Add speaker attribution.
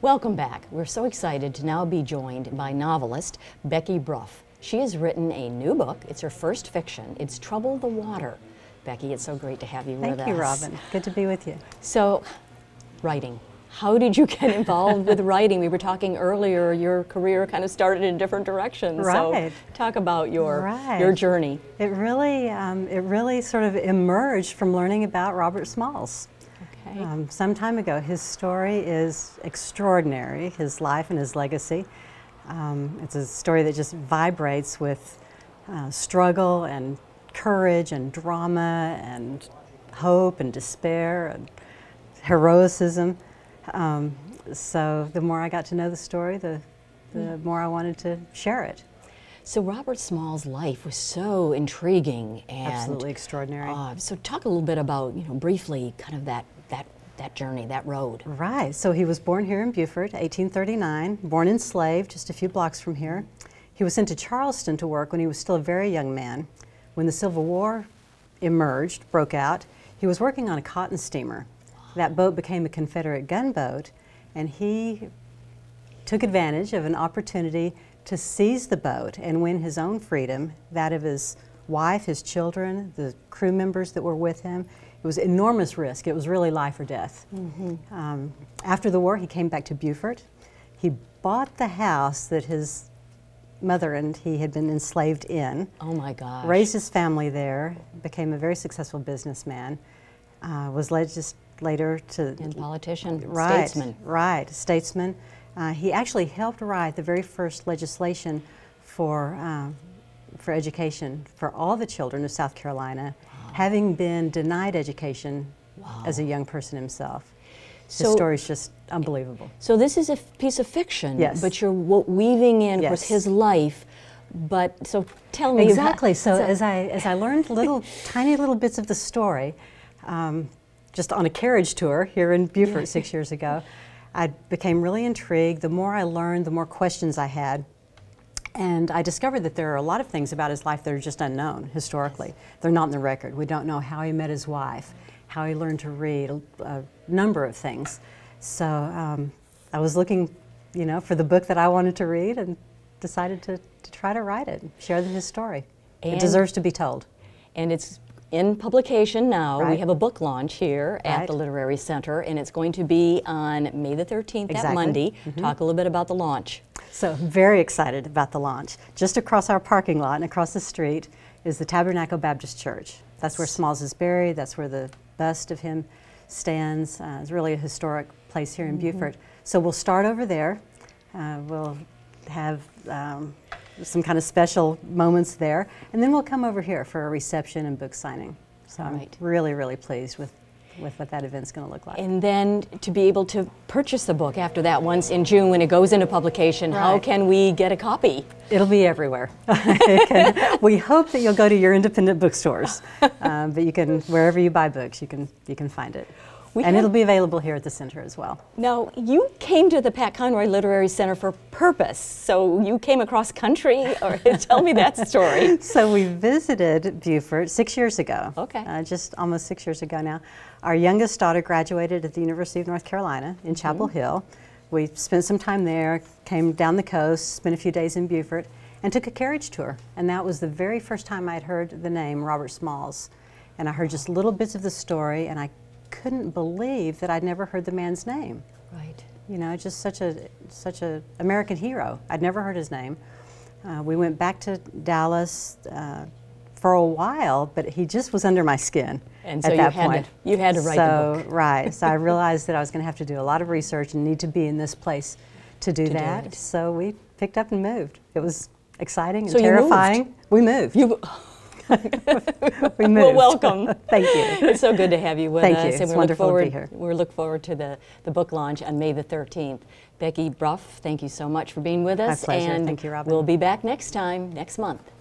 Speaker 1: Welcome back. We're so excited to now be joined by novelist Becky Bruff. She has written a new book. It's her first fiction. It's Trouble the Water. Becky, it's so great to have you with us.
Speaker 2: Thank you, Robin. Good to be with you.
Speaker 1: So, writing. How did you get involved with writing? We were talking earlier, your career kind of started in different directions.
Speaker 2: Right.
Speaker 1: So talk about your journey.
Speaker 2: It really sort of emerged from learning about Robert Smalls.
Speaker 1: Okay.
Speaker 2: Some time ago. His story is extraordinary, his life and his legacy. It's a story that just vibrates with struggle and courage and drama and hope and despair and heroicism. So the more I got to know the story, the more I wanted to share it.
Speaker 1: So Robert Smalls' life was so intriguing and
Speaker 2: absolutely extraordinary.
Speaker 1: So talk a little bit about, briefly, kind of that journey, that road.
Speaker 2: Right. So he was born here in Beaufort, 1839, born enslaved, just a few blocks from here. He was sent to Charleston to work when he was still a very young man. When the Civil War broke out, he was working on a cotton steamer. That boat became a Confederate gunboat, and he took advantage of an opportunity to seize the boat and win his own freedom, that of his wife, his children, the crew members that were with him. It was enormous risk. It was really life or death. Mm-hmm. After the war, he came back to Beaufort. He bought the house that his mother and he had been enslaved in.
Speaker 1: Oh my gosh.
Speaker 2: Raised his family there, became a very successful businessman, was later to...
Speaker 1: And politician,
Speaker 2: right,
Speaker 1: statesman.
Speaker 2: Right, statesman. He actually helped write the very first legislation for education for all the children of South Carolina, having been denied education as a young person himself. His story's just unbelievable. So
Speaker 1: this is a piece of fiction,
Speaker 2: yes,
Speaker 1: but you're weaving in, of course, his life. But so tell me
Speaker 2: exactly. So as I learned tiny little bits of the story, just on a carriage tour here in Beaufort 6 years ago, I became really intrigued. The more I learned, the more questions I had. And I discovered that there are a lot of things about his life that are just unknown historically. They're not in the record. We don't know how he met his wife, how he learned to read, a number of things. So I was looking, for the book that I wanted to read and decided to try to write it, share his story. It deserves to be told.
Speaker 1: And it's in publication now.
Speaker 2: Right.
Speaker 1: We have a book launch here at the Literary Center, and it's going to be on May the 13th, that Monday. Mm-hmm. Talk a little bit about the launch.
Speaker 2: So very excited about the launch. Just across our parking lot and across the street is the Tabernacle Baptist Church. That's where Smalls is buried. That's where the bust of him stands. It's really a historic place here in Beaufort. So we'll start over there. We'll have some kind of special moments there, and then we'll come over here for a reception and book signing. So I'm really, really pleased with what that event's going to look like.
Speaker 1: And then to be able to purchase the book after that, once in June when it goes into publication, how can we get a copy?
Speaker 2: It'll be everywhere. We hope that you'll go to your independent bookstores, but you can, wherever you buy books, you can find it. And it'll be available here at the center as well.
Speaker 1: Now, you came to the Pat Conroy Literary Center for purpose, so you came across country, or tell me that story.
Speaker 2: So we visited Beaufort 6 years ago.
Speaker 1: Okay.
Speaker 2: Just almost 6 years ago now. Our youngest daughter graduated at the University of North Carolina in Chapel Hill. We spent some time there, came down the coast, spent a few days in Beaufort, and took a carriage tour. And that was the very first time I'd heard the name Robert Smalls. And I heard just little bits of the story, and I couldn't believe that I'd never heard the man's name.
Speaker 1: Right.
Speaker 2: Just such a American hero. I'd never heard his name. We went back to Dallas for a while, but he just was under my skin
Speaker 1: and so
Speaker 2: at that point.
Speaker 1: You had to write the book.
Speaker 2: Right. So I realized that I was going to have to do a lot of research and need to be in this place to do that. So we picked up and moved. It was exciting and terrifying. We moved. We moved.
Speaker 1: Well, welcome.
Speaker 2: Thank you.
Speaker 1: It's so good to have you with us.
Speaker 2: Thank you. It's wonderful to be here.
Speaker 1: We look forward to the book launch on May the 13th. Becky Bruff, thank you so much for being with us.
Speaker 2: My pleasure.
Speaker 1: And
Speaker 2: thank you, Robin.
Speaker 1: We'll be back next month.